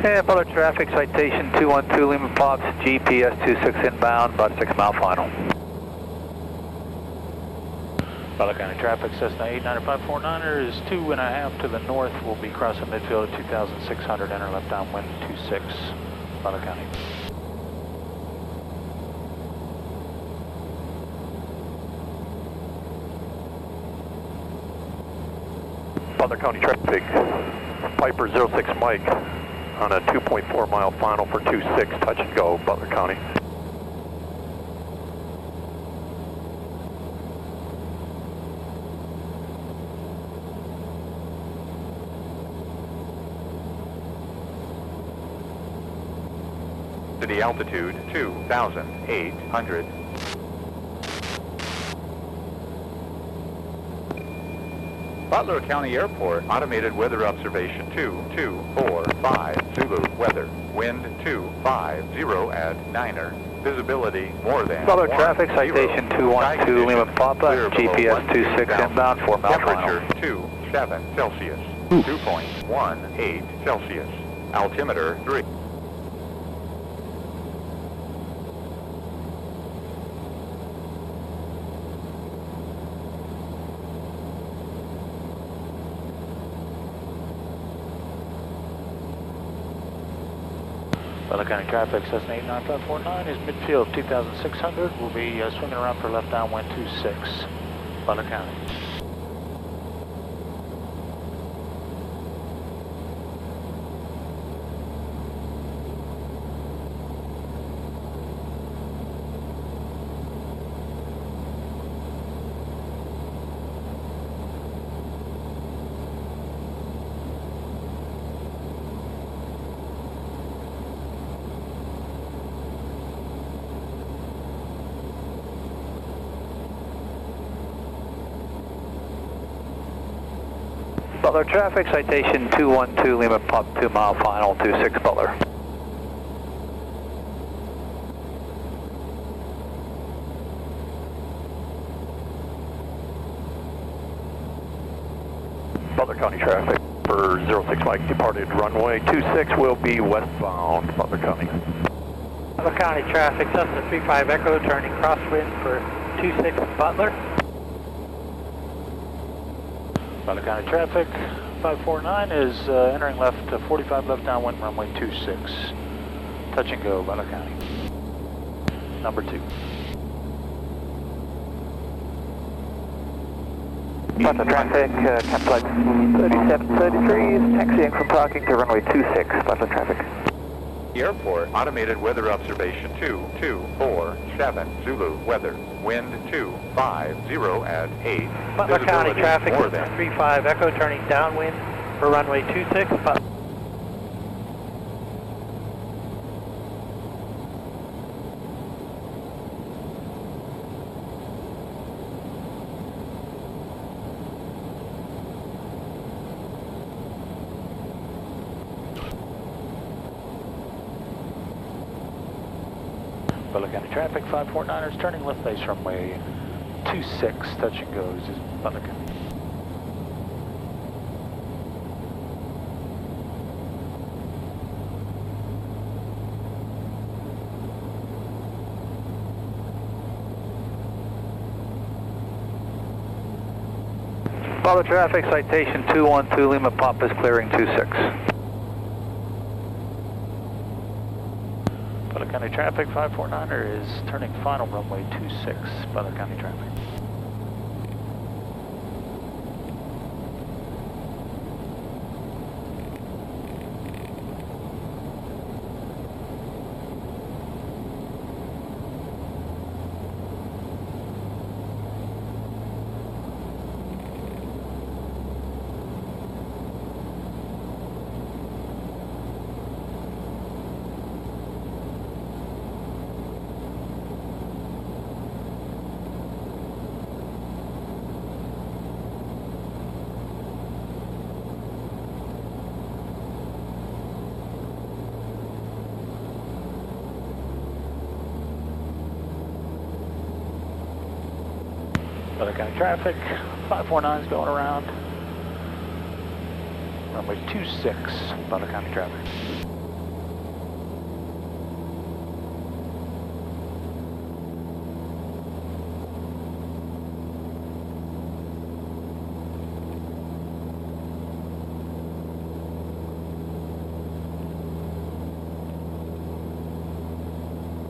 Yeah, Butler traffic, citation 212 Lima Pops, GPS 26 inbound, about 6 mile final. Butler County traffic, Cessna 89549er is 2.5 to the north. We'll be crossing midfield at 2,600, enter left downwind 26, Butler County. Butler County traffic, Piper 06 Mike on a 2.4 mile final for 26, touch and go, Butler County. To the altitude 2,800. Butler County Airport, automated weather observation 2245 Zulu weather, wind 250 at 9er, visibility more than Butler traffic, citation 212 Lima Papa, GPS 26 inbound, 4 mile final. Temperature 27 Celsius, 2.18 Celsius, altimeter 3. Butler County traffic, Cessna 89549 is midfield 2,600. We'll be swinging around for left downwind 26, Butler County. Butler traffic, citation 212 Lima Pop, 2 mile final, 26 Butler. Butler County traffic for 06 Mike departed runway 26 will be westbound, Butler County. Butler County traffic, Cessna 35 Echo, turning crosswind for 26 Butler. Butler County traffic, 549 is entering left 45 left downwind runway 26. Touch and go, Butler County. Number 2. Butler traffic, cap flight 3733 is taxiing from parking to runway 26, Butler traffic. Airport, automated weather observation 2247 Zulu weather, wind 250 at 8. Butler County visibility traffic, more than 35 Echo, turning downwind for runway 26, Butler. Butler County traffic, 549ers turning left base runway 26, touch and goes is Butler County. Butler traffic, citation 212 Lima Pop is clearing 26. Butler County traffic, 549er is turning final runway 26, Butler County traffic. Butler County traffic, 549 is going around. Runway 26, Butler County traffic.